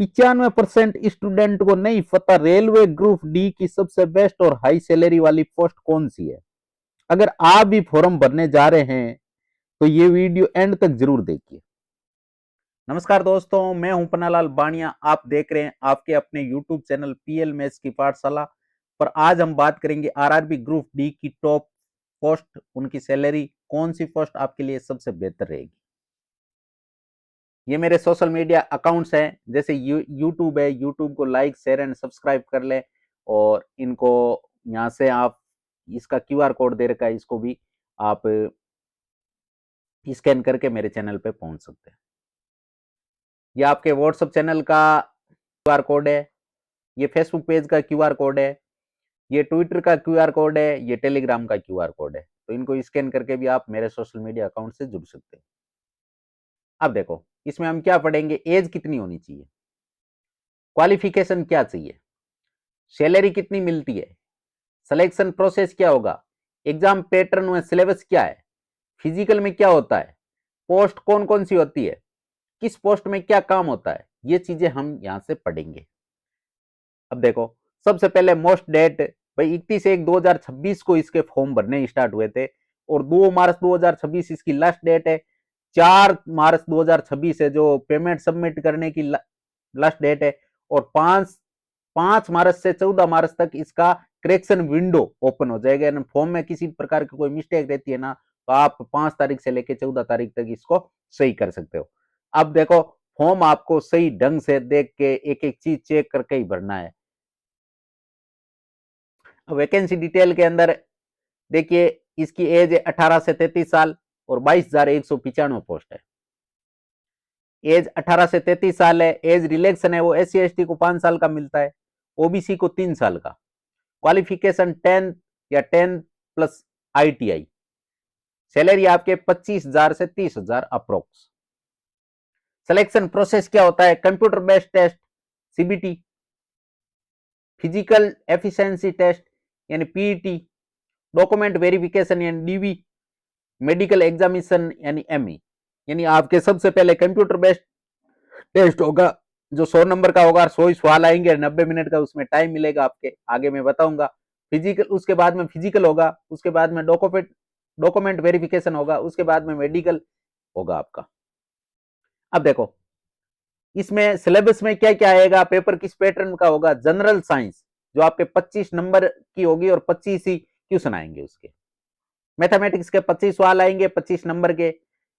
95% student को नहीं पता रेलवे ग्रुप डी की सबसे बेस्ट और हाई सैलरी वाली पोस्ट कौन सी है। अगर आप भी फॉर्म भरने जा रहे हैं तो ये वीडियो एंड तक जरूर देखिए। नमस्कार दोस्तों, मैं हूं पन्नालाल बानिया। आप देख रहे हैं आपके अपने यूट्यूब चैनल पीएल मैथ्स की पाठशाला पर। आज हम बात करेंगे आरआरबी ग्रुप डी की टॉप पोस्ट, उनकी सैलरी, कौन सी पोस्ट आपके लिए सबसे बेहतर रहेगी। ये मेरे सोशल मीडिया अकाउंट्स हैं, जैसे यूट्यूब है, यूट्यूब को लाइक शेयर एंड सब्सक्राइब कर लें और इनको यहाँ से आप इसका क्यूआर कोड दे रखा है, इसको भी आप स्कैन करके मेरे चैनल पे पहुंच सकते हैं। ये आपके व्हाट्सएप चैनल का क्यूआर कोड है, ये फेसबुक पेज का क्यूआर कोड है, ये ट्विटर का क्यूआर कोड है, ये टेलीग्राम का क्यूआर कोड है। तो इनको स्कैन करके भी आप मेरे सोशल मीडिया अकाउंट से जुड़ सकते हैं। अब देखो इसमें हम क्या पढ़ेंगे। एज कितनी होनी चाहिए, क्वालिफिकेशन क्या चाहिए, सैलरी कितनी मिलती है, सिलेक्शन प्रोसेस क्या होगा, एग्जाम पैटर्न व सिलेबस क्या है, फिजिकल में क्या होता है, पोस्ट कौन कौन सी होती है, किस पोस्ट में क्या काम होता है, ये चीजें हम यहां से पढ़ेंगे। अब देखो सबसे पहले मोस्ट डेट, भाई 31/1/2026 को इसके फॉर्म भरने स्टार्ट हुए थे और 2 मार्च 2026 इसकी लास्ट डेट है। 4 मार्च 2026 है जो पेमेंट सबमिट करने की लास्ट डेट है। और 5 मार्च से 14 मार्च तक इसका करेक्शन विंडो ओपन हो जाएगा। फॉर्म में किसी प्रकार की कोई मिस्टेक रहती है ना, तो आप 5 तारीख से लेकर 14 तारीख तक इसको सही कर सकते हो। अब देखो फॉर्म आपको सही ढंग से देख के एक एक चीज चेक करके ही भरना है। वैकेंसी डिटेल के अंदर देखिए इसकी एज है 18 से 33 साल और 22,195 पोस्ट है। एज 18 से 33 साल है। एज रिलैक्सन है वो SC ST को 5 साल का मिलता है, OBC को 3 साल का। क्वालिफिकेशन 10 या 10 प्लस ITI। सैलरी आपके 25,000 से 30,000 अप्रोक्स। सिलेक्शन प्रोसेस क्या होता है, computer based test CBT, physical efficiency test यानी PET, डॉक्यूमेंट वेरिफिकेशन यानी DV, मेडिकल एग्जामिनेशन यानी ME। यानी आपके सबसे पहले कंप्यूटर बेस्ड टेस्ट होगा जो 100 नंबर का होगा, 100 सवाल आएंगे, 90 मिनट का उसमें टाइम मिलेगा आपके, आगे मैं बताऊंगा। फिजिकल, उसके बाद में फिजिकल होगा, उसके बाद में डॉक्यूमेंट वेरिफिकेशन होगा, उसके बाद में मेडिकल होगा आपका। अब देखो इसमें सिलेबस में क्या क्या आएगा, पेपर किस पैटर्न का होगा। जनरल साइंस जो आपके 25 नंबर की होगी और 25 ही क्वेश्चन आएंगे उसके। मैथमेटिक्स के 25 सवाल आएंगे 25 नंबर के,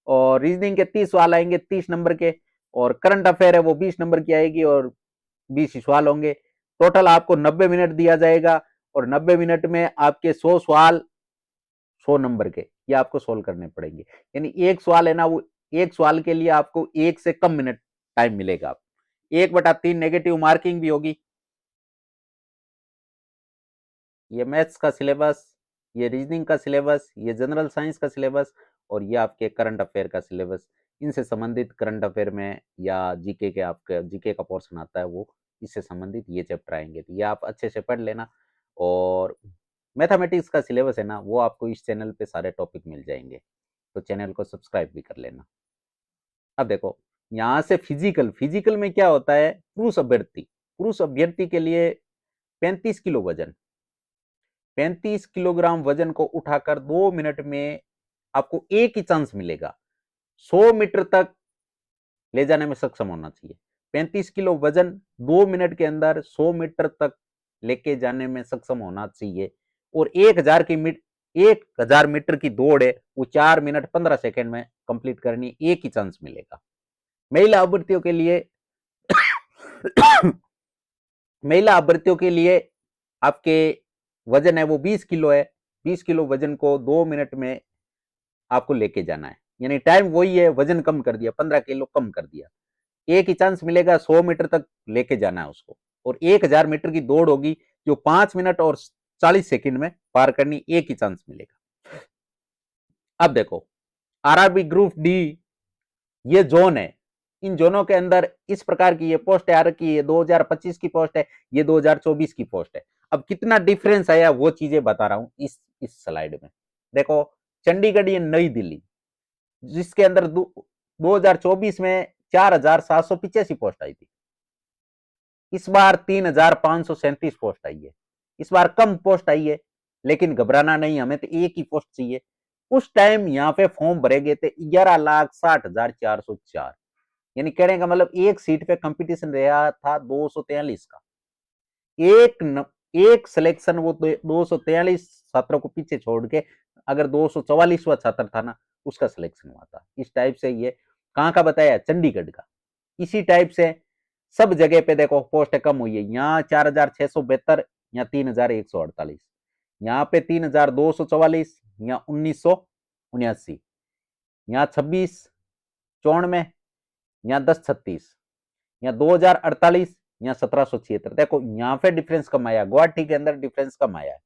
और रीजनिंग के 30 सवाल आएंगे 30 नंबर के, और करंट अफेयर है वो 20 नंबर की आएगी और 20 सवाल होंगे। टोटल आपको 90 मिनट दिया जाएगा और 90 मिनट में आपके 100 सवाल 100 नंबर के ये आपको सोल्व करने पड़ेंगे। यानी एक सवाल है ना, वो एक सवाल के लिए आपको 1 से कम मिनट टाइम मिलेगा। आप 1/3 नेगेटिव मार्किंग भी होगी। ये मैथ्स का सिलेबस, ये रीजनिंग का सिलेबस, ये जनरल साइंस का सिलेबस और ये आपके करंट अफेयर का सिलेबस। इनसे संबंधित करंट अफेयर में या जीके के आपका जीके का पोर्शन आता है, वो इससे संबंधित ये चैप्टर आएंगे, तो ये आप अच्छे से पढ़ लेना। और मैथमेटिक्स का सिलेबस है ना, वो आपको इस चैनल पे सारे टॉपिक मिल जाएंगे, तो चैनल को सब्सक्राइब भी कर लेना। अब देखो यहाँ से फिजिकल में क्या होता है, पुरुष अभ्यर्थी के लिए 35 किलो वजन, 35 किलोग्राम वजन को उठाकर 2 मिनट में आपको एक ही चांस मिलेगा, 100 मीटर तक ले जाने में सक्षम होना चाहिए। 35 किलो वजन 2 मिनट के अंदर 100 मीटर तक लेके जाने में सक्षम होना चाहिए। और 1000 मीटर की दौड़ है वो 4 मिनट 15 सेकेंड में कंप्लीट करनी, एक ही चांस मिलेगा। महिला अभ्यर्थियों के लिए महिला अभ्यर्थियों के लिए आपके वजन है वो 20 किलो है। 20 किलो वजन को 2 मिनट में आपको लेके जाना है, यानी टाइम वही है, वजन कम कर दिया, 15 किलो कम कर दिया। एक ही चांस मिलेगा, 100 मीटर तक लेके जाना है उसको। और 1000 मीटर की दौड़ होगी जो 5 मिनट और 40 सेकंड में पार करनी, एक ही चांस मिलेगा। अब देखो आरआरबी ग्रुप डी ये जोन है, इन जोनों के अंदर इस प्रकार की ये पोस्ट आ रखी है। 2025 की पोस्ट है, ये 2024 की पोस्ट है। अब कितना डिफरेंस आया वो चीजें बता रहा हूं इस स्लाइड में। देखो चंडीगढ़, ये नई दिल्ली, जिसके अंदर 2024 में 4,785 पोस्ट आई थी। इस बार 3,537 पोस्ट आई है, इस बार कम पोस्ट आई है, लेकिन घबराना नहीं, हमें तो एक ही पोस्ट चाहिए। उस टाइम यहाँ पे फॉर्म भरे गए थे 11,60,404, यानी कहने का मतलब एक सीट पे कंपटीशन रहा था 243 का। एक सिलेक्शन वो 243 छात्रों को पीछे छोड़ के अगर 244वां छात्र था ना, उसका सिलेक्शन हुआ था। इस टाइप से ये कहाँ का बताया, चंडीगढ़ का। इसी टाइप से सब जगह पे देखो पोस्ट कम हुई है, यहाँ 4,672, यहाँ 3,148, यहाँ पे 3,244, यहाँ 1,979, यहाँ 2694, यहाँ 1036, यहाँ 2,048, यहाँ 1,776। देखो यहाँ पे डिफरेंस कम आया, गुवाहाटी के अंदर डिफरेंस कम आया है।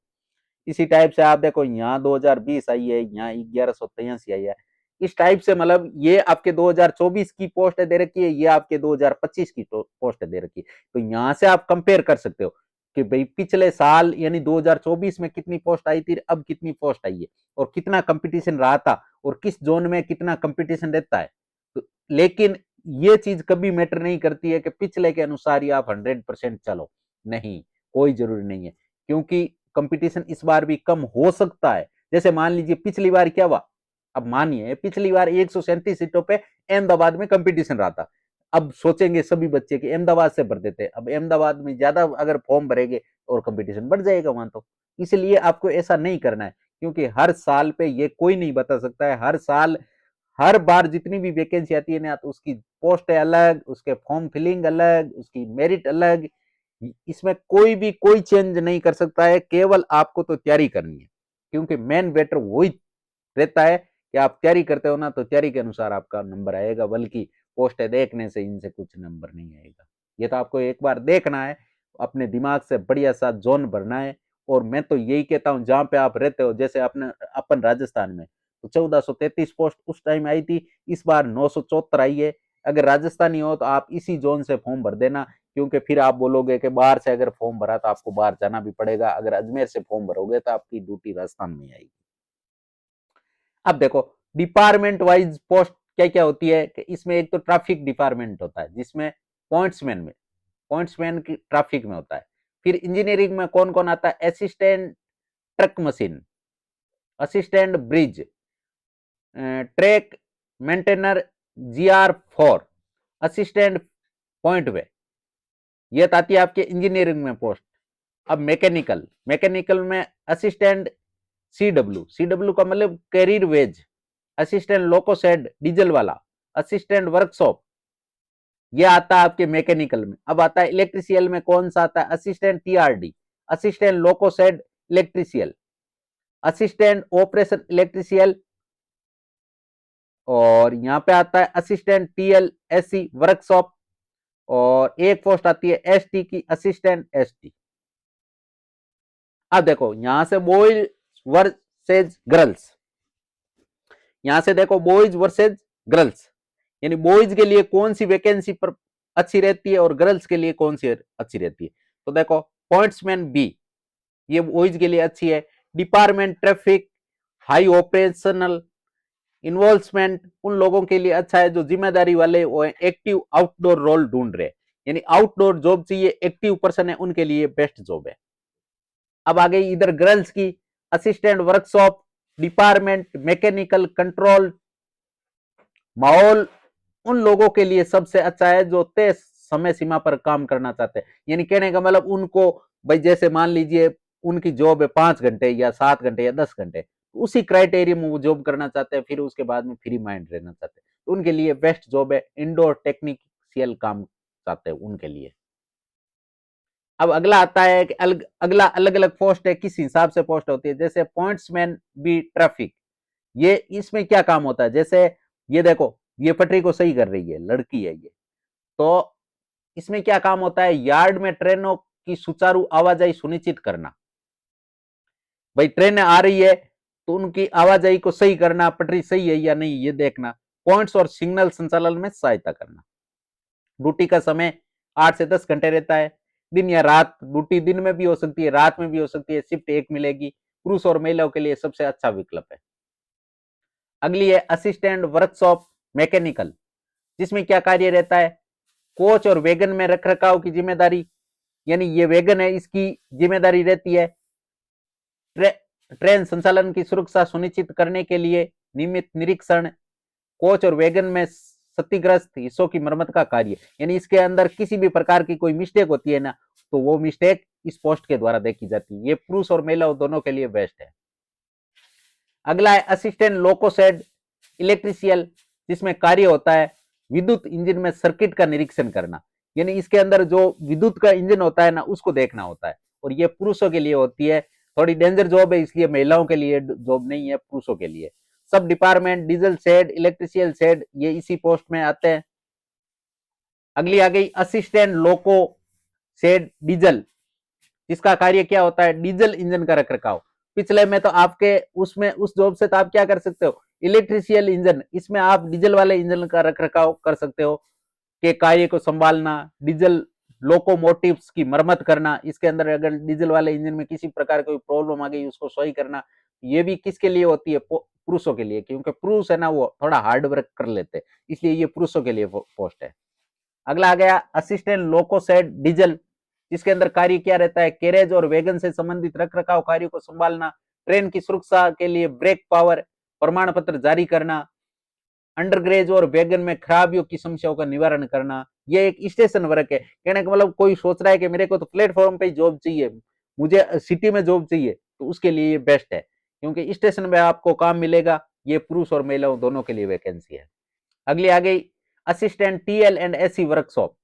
इसी टाइप से आप देखो यहाँ 2020 आई है, यहाँ 1183 आई है। इस टाइप से मतलब ये आपके 2024 की पोस्ट दे रखी है, ये आपके 2025 की पोस्ट दे रखी है। तो यहाँ से आप कंपेयर कर सकते हो कि भाई पिछले साल यानी 2024 में कितनी पोस्ट आई थी, अब कितनी पोस्ट आई है, और कितना कंपटीशन रहा था, और किस जोन में कितना कंपटीशन रहता है। तो लेकिन ये चीज कभी मैटर नहीं करती है कि पिछले के अनुसार ही आप 100% चलो, नहीं, कोई जरूरी नहीं है, क्योंकि कंपटीशन इस बार भी कम हो सकता है। जैसे मान लीजिए पिछली बार क्या हुआ, अब मानिए पिछली बार 137 सीटों पे अहमदाबाद में कंपटीशन रहा था। अब सोचेंगे सभी बच्चे कि अहमदाबाद से भर देते, अब अहमदाबाद में ज्यादा अगर फॉर्म भरेंगे और कंपटीशन बढ़ जाएगा वहां। तो इसलिए आपको ऐसा नहीं करना है, क्योंकि हर साल पे ये कोई नहीं बता सकता है। हर साल हर बार जितनी भी वैकेंसी आती है ना, तो उसकी पोस्ट अलग, उसके फॉर्म फिलिंग अलग, उसकी मेरिट अलग, इसमें कोई भी कोई चेंज नहीं कर सकता है। केवल आपको तो तैयारी करनी है, क्योंकि मेन बेटर वही रहता है कि आप तैयारी करते हो ना, तो तैयारी के अनुसार आपका नंबर आएगा, बल्कि पोस्ट देखने से इनसे कुछ नंबर नहीं आएगा। ये तो आपको एक बार देखना है, अपने दिमाग से बढ़िया सा जोन भरना है। और मैं तो यही कहता हूँ, जहां पे आप रहते हो, जैसे अपने अपन राजस्थान में तो 1433 पोस्ट उस टाइम आई थी, इस बार 974 आई है। अगर राजस्थानी हो तो आप इसी जोन से फॉर्म भर देना, क्योंकि फिर आप बोलोगे कि बाहर से अगर फॉर्म भरा तो आपको बाहर जाना भी पड़ेगा। अगर अजमेर से फॉर्म भरोगे तो आपकी ड्यूटी राजस्थान में आएगी। अब देखो डिपार्टमेंट वाइज पोस्ट क्या क्या होती है कि इसमें एक तो ट्रैफिक डिपार्टमेंट होता है, जिसमें पॉइंट्समैन की ट्रैफिक में होता है। फिर इंजीनियरिंग में कौन कौन आता है, assistant track machine, assistant bridge, track maintainer, GR4, assistant point way, ये आती है आपके इंजीनियरिंग में पोस्ट। अब मैकेनिकल में असिस्टेंट CW का मतलब कैरियर वेज, असिस्टेंट लोकोसेड डीजल वाला, असिस्टेंट वर्कशॉप, ये आता है आपके मैकेनिकल में। अब आता है इलेक्ट्रिशियल में, कौन सा आता है, assistant TRD, assistant loco shed electrical, assistant operation electrical, और यहाँ पे आता है असिस्टेंट TLSC वर्कशॉप, और एक पोस्ट आती है ST की, असिस्टेंट ST। अब देखो यहां से बॉयज वर्सेज गर्ल्स, यहां से देखो बॉयज वर्सेज गर्ल्स, यानी बॉयज के लिए कौन सी वैकेंसी पर अच्छी रहती है और गर्ल्स के लिए कौन सी अच्छी रहती है। तो देखो पॉइंट्समैन B, ये बॉयज के लिए अच्छी है। Department traffic high operational involvement उन लोगों के लिए अच्छा है जो जिम्मेदारी वाले एक्टिव आउटडोर रोल ढूंढ रहे, यानी आउटडोर जॉब चाहिए, एक्टिव पर्सन है, उनके लिए बेस्ट जॉब है। अब आ गई इधर गर्ल्स की, assistant workshop, department mechanical control माहौल उन लोगों के लिए सबसे अच्छा है जो तय समय सीमा पर काम करना चाहते हैं। यानी कहने का मतलब उनको, भाई जैसे मान लीजिए उनकी जॉब है 5 घंटे या 7 घंटे या 10 घंटे, उसी क्राइटेरिया में वो जॉब करना चाहते हैं, फिर उसके बाद में फ्री माइंड रहना चाहते हैं, तो उनके लिए बेस्ट जॉब है। इंडोर टेक्निशियल काम चाहते हैं उनके लिए। अब अगला आता है कि अगला अलग अलग पोस्ट है, किस हिसाब से पोस्ट होती है। जैसे पॉइंट्समैन B ट्रैफिक, ये इसमें क्या काम होता है, जैसे ये देखो ये पटरी को सही कर रही है, लड़की है ये, तो इसमें क्या काम होता है, यार्ड में ट्रेनों की सुचारू आवाजाही सुनिश्चित करना। भाई ट्रेन आ रही है तो उनकी आवाजाही को सही करना, पटरी सही है या नहीं ये देखना। पॉइंट्स और सिग्नल संचालन में सहायता करना। ड्यूटी का समय 8 से 10 घंटे रहता है, दिन या रात। ड्यूटी दिन में भी हो सकती है, रात में भी हो सकती है, शिफ्ट एक मिलेगी। पुरुष और महिलाओं के लिए सबसे अच्छा विकल्प है। अगली है असिस्टेंट वर्कशॉप मैकेनिकल, जिसमें क्या कार्य रहता है, कोच और वैगन में रखरखाव की जिम्मेदारी, यानी ये वैगन है, इसकी जिम्मेदारी रहती है ट्रेन संचालन की सुरक्षा सुनिश्चित करने के लिए नियमित निरीक्षण, कोच और वैगन में क्षतिग्रस्त हिस्सों की मरम्मत का कार्य। यानी इसके अंदर किसी भी प्रकार की कोई मिस्टेक होती है ना, तो वो मिस्टेक इस पोस्ट के द्वारा देखी जाती है। ये पुरुष और महिला दोनों के लिए बेस्ट है। अगला है असिस्टेंट लोको शेड इलेक्ट्रिशियन, जिसमें कार्य होता है विद्युत इंजन में सर्किट का निरीक्षण करना। यानी इसके अंदर जो विद्युत का इंजन होता है ना, उसको देखना होता है, और ये पुरुषों के लिए होती है। थोड़ी डेंजर जॉब है, इसलिए महिलाओं के लिए जॉब नहीं है, पुरुषों के लिए। सब department diesel shed, electrician shed, ये इसी पोस्ट में आते हैं। अगली आ गई असिस्टेंट लोको शेड डीजल, जिसका कार्य क्या होता है डीजल इंजन का रखरखाव। पिछले में तो आपके उसमें उस जॉब से तो आप क्या कर सकते हो, इलेक्ट्रिशियन इंजन, इसमें आप डीजल वाले इंजन का रखरखाव कर सकते हो, के कार्य को संभालना, डीजल लोकोमोटिव्स की मरम्मत करना। इसके अंदर अगर डीजल वाले इंजन में किसी प्रकार कोई प्रॉब्लम आ गई, उसको सही करना। ये भी किसके लिए होती है, पुरुषों के लिए, क्योंकि पुरुष है ना वो थोड़ा हार्ड वर्क कर लेते हैं, इसलिए ये पुरुषों के लिए पोस्ट है। अगला आ गया असिस्टेंट लोको शेड डीजल, जिसके अंदर कार्य क्या रहता है, कैरेज और वैगन से संबंधित रखरखाव कार्य को संभालना, ट्रेन की सुरक्षा के लिए ब्रेक पावर प्रमाण पत्र जारी करना, अंडरग्रेज और वैगन में खराबियों की समस्याओं का निवारण करना। ये एक स्टेशन वर्क है। कहने का मतलब कोई सोच रहा है कि मेरे को तो प्लेटफॉर्म पे जॉब चाहिए, मुझे सिटी में जॉब चाहिए, तो उसके लिए ये बेस्ट है, क्योंकि स्टेशन में आपको काम मिलेगा। ये पुरुष और महिलाओं दोनों के लिए वैकेंसी है। अगली आ गई assistant TL and AC workshop.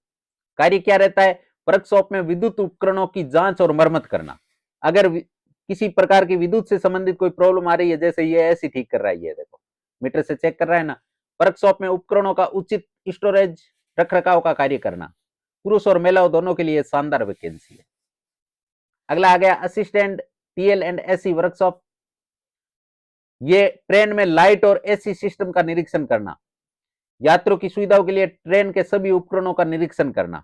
कार्य क्या रहता है, वर्कशॉप में विद्युत उपकरणों की जांच और मरम्मत करना। अगर किसी प्रकार की विद्युत से संबंधित कोई प्रॉब्लम आ रही है, जैसे ये एसी ठीक कर रहा है, ये देखो मीटर से चेक कर रहा है ना, वर्कशॉप में उपकरणों का उचित स्टोरेज रखरखाव का कार्य करना। पुरुष और महिलाओं दोनों के लिए शानदार वैकेंसी है। अगला आ गया assistant TL and AC workshop. ये ट्रेन में लाइट और एसी सिस्टम का निरीक्षण करना, यात्रियों की सुविधाओं के लिए ट्रेन के सभी उपकरणों का निरीक्षण करना।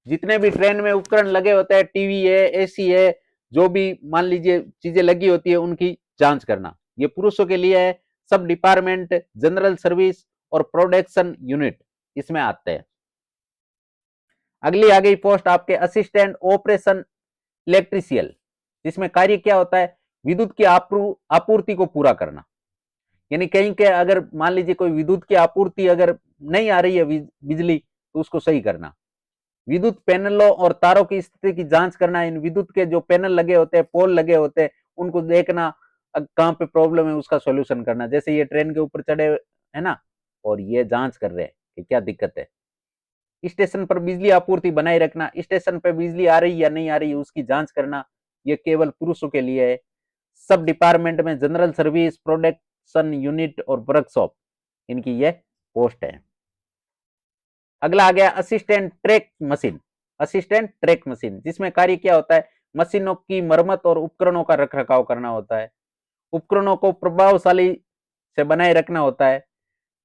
जितने भी ट्रेन में उपकरण लगे होते हैं, टीवी है, एसी है, जो भी मान लीजिए चीजें लगी होती है, उनकी जांच करना। ये पुरुषों के लिए है। सब डिपार्टमेंट, जनरल सर्विस और प्रोडक्शन यूनिट इसमें आते हैं। अगली आ गई पोस्ट आपके असिस्टेंट ऑपरेशन इलेक्ट्रिशियन, जिसमें कार्य क्या होता है, विद्युत की आपूर्ति को पूरा करना। यानी कहीं के अगर मान लीजिए कोई विद्युत की आपूर्ति अगर नहीं आ रही है बिजली, तो उसको सही करना। विद्युत पैनलों और तारों की स्थिति की जांच करना। इन विद्युत के जो पैनल लगे होते हैं, पोल लगे होते हैं, उनको देखना, कहां पे प्रॉब्लम है उसका सॉल्यूशन करना। जैसे ये ट्रेन के ऊपर चढ़े है ना, और ये जांच कर रहे हैं कि क्या दिक्कत है। स्टेशन पर बिजली आपूर्ति बनाए रखना, स्टेशन पर बिजली आ रही या नहीं आ रही उसकी जांच करना। ये केवल पुरुषों के लिए है। सब डिपार्टमेंट में जनरल सर्विस, प्रोडक्शन यूनिट और वर्कशॉप, इनकी ये पोस्ट है। अगला आ गया assistant track machine. Assistant track machine, जिसमें कार्य क्या होता है, मशीनों की मरम्मत और उपकरणों का रखरखाव करना होता है। उपकरणों को प्रभावशाली से बनाए रखना होता है।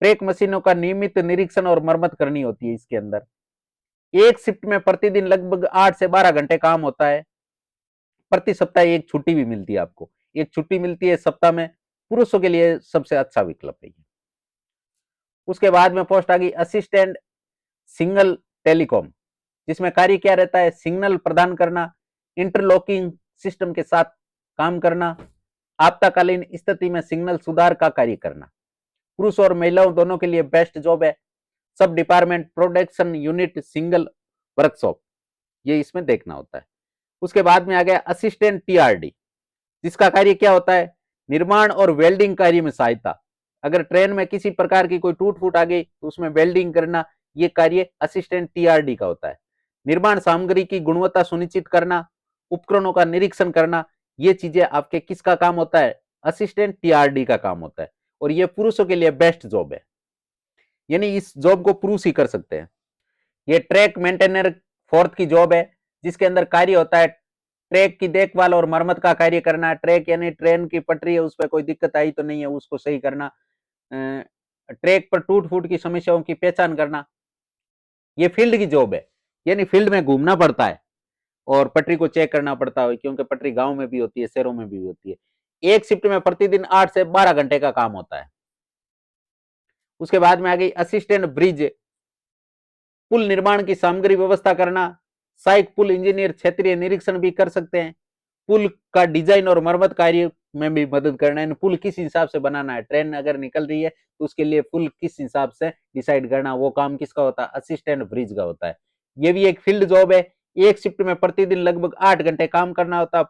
ट्रैक मशीनों का नियमित निरीक्षण और मरम्मत करनी होती है। इसके अंदर एक शिफ्ट में प्रतिदिन लगभग 8 से 12 घंटे काम होता है। प्रति सप्ताह एक छुट्टी भी मिलती है आपको, एक छुट्टी मिलती है सप्ताह में। पुरुषों के लिए सबसे अच्छा विकल्प है। उसके बाद में पोस्ट आ गई असिस्टेंट सिग्नल टेलीकॉम, जिसमें कार्य क्या रहता है, सिग्नल प्रदान करना, इंटरलॉकिंग सिस्टम के साथ काम करना, आपातकालीन स्थिति में सिग्नल सुधार का कार्य करना। पुरुष और महिलाओं दोनों के लिए बेस्ट जॉब है। सब department, production unit, single workshop, ये इसमें देखना होता है। उसके बाद में आ गया असिस्टेंट टीआरडी, जिसका कार्य क्या होता है, निर्माण और वेल्डिंग कार्य में सहायता। अगर ट्रेन में किसी प्रकार की कोई टूट फूट आ गई तो उसमें वेल्डिंग करना, ये कार्य असिस्टेंट टीआरडी का होता है। निर्माण सामग्री की गुणवत्ता सुनिश्चित करना, उपकरणों का निरीक्षण करना, ये चीजें आपके किसका काम होता है, असिस्टेंट टीआरडी का काम होता है। और ये पुरुषों के लिए बेस्ट जॉब है, यानी इस जॉब को पुरुष ही कर सकते हैं। ये ट्रैक मेंटेनर फोर्थ की जॉब है, जिसके अंदर कार्य होता है ट्रैक की देखभाल और मरम्मत का कार्य करना। ट्रैक यानी ट्रेन की पटरी है, उस पर कोई दिक्कत आई तो नहीं है, उसको सही करना। ट्रैक पर टूट फूट की समस्याओं की पहचान करना। ये फील्ड की जॉब है, यानी फील्ड में घूमना पड़ता है और पटरी को चेक करना पड़ता है, क्योंकि पटरी गांव में भी होती है, शहरों में भी होती है। एक शिफ्ट में प्रतिदिन 8 से 12 घंटे का काम होता है। उसके बाद में आ गई असिस्टेंट ब्रिज, पुल निर्माण की सामग्री व्यवस्था करना, सहायक पुल इंजीनियर क्षेत्रीय निरीक्षण भी कर सकते हैं। पुल का डिजाइन और मरम्मत कार्य में भी मदद करना है। पुल किस हिसाब से बनाना है, ट्रेन अगर निकल रही है तो उसके लिए पुल किस हिसाब से डिसाइड करना, वो काम किसका होता है, असिस्टेंट ब्रिज का होता है। ये भी एक फील्ड जॉब है। एक शिफ्ट में प्रतिदिन लगभग 8 घंटे काम करना होता है।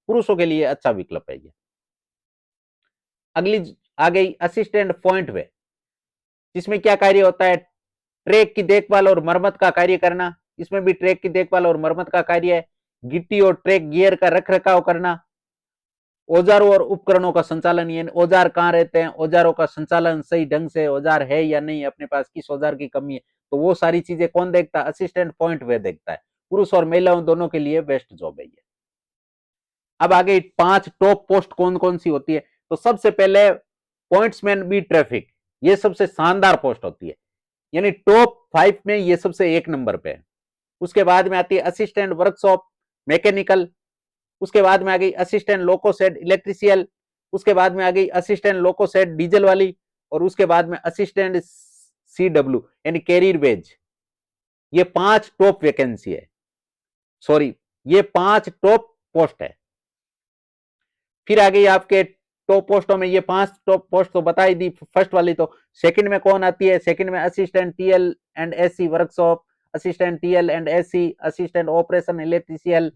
पुरुषों के लिए अच्छा विकल्प है ये। अगली आ गई असिस्टेंट पॉइंट वे, जिसमें क्या कार्य होता है, ट्रैक की देखभाल और मरम्मत का कार्य करना। इसमें भी ट्रैक की देखभाल और मरम्मत का कार्य है। गिट्टी और ट्रैक गियर का रख रखाव करना। औजारों और उपकरणों का संचालन, यानी औजार कहाँ रहते हैं, औजारों का संचालन सही ढंग से औजार है या नहीं, अपने पास किस औजार की कमी है, तो वो सारी चीजें कौन देखता है, असिस्टेंट पॉइंट वे देखता है। पुरुष और महिलाओं दोनों के लिए बेस्ट जॉब है ये। अब आगे 5 टॉप पोस्ट कौन कौन सी होती है, तो सबसे पहले पॉइंट्समैन बी ट्रैफिक, ये सबसे शानदार पोस्ट होती है, यानी टॉप 5 में ये सबसे 1 नंबर पे है। उसके बाद में आती है असिस्टेंट वर्कशॉप मैकेनिकल। उसके बाद में आ गई असिस्टेंट लोकोसेड इलेक्ट्रिशियल। उसके बाद में आ गई असिस्टेंट लोकोसेड डीजल वाली। और उसके बाद में असिस्टेंट CW यानी कैरियर वेज। ये 5 टॉप वैकेंसी है, सॉरी ये 5 टॉप पोस्ट है। फिर आ गई आपके टॉप पोस्टों में, ये 5 टॉप पोस्ट तो बता ही दी फर्स्ट वाली। तो सेकंड में कौन आती है, सेकंड में assistant TL&SC workshop, assistant TL&SC, assistant operation electrical,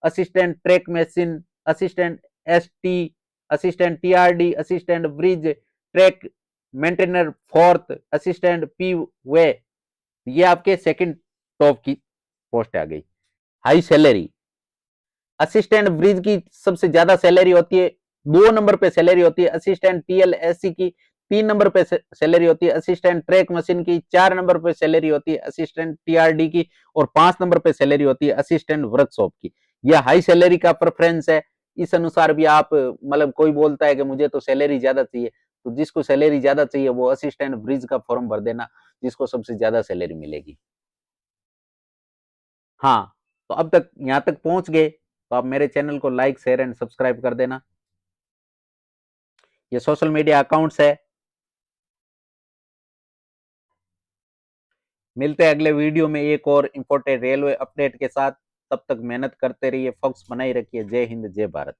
assistant track machine, assistant ST, assistant TRD, assistant bridge track maintainer fourth, assistant P वे। ये आपके सेकंड टॉप की पोस्ट आ गई। हाई सैलरी, असिस्टेंट ब्रिज की सबसे ज्यादा सैलरी होती है, 2 नंबर पे सैलरी होती है असिस्टेंट TL/SC की, 3 नंबर पे सैलरी होती है असिस्टेंट ट्रैक मशीन की, 4 नंबर पे सैलरी होती है असिस्टेंट TRD की, और 5 नंबर पे सैलरी होती है असिस्टेंट वर्कशॉप की। यह हाई सैलरी का प्रेफरेंस है। इस अनुसार भी आप, मतलब कोई बोलता है कि मुझे तो सैलरी ज्यादा चाहिए, तो जिसको सैलरी ज्यादा चाहिए वो असिस्टेंट ब्रिज का फॉर्म भर देना, जिसको सबसे ज्यादा सैलरी मिलेगी। हाँ, तो अब तक यहाँ तक पहुंच गए तो आप मेरे चैनल को लाइक शेयर एंड सब्सक्राइब कर देना। ये सोशल मीडिया अकाउंट्स है। मिलते हैं अगले वीडियो में एक और इंपॉर्टेंट रेलवे अपडेट के साथ। तब तक मेहनत करते रहिए, फोकस बनाए रखिए। जय हिंद, जय भारत।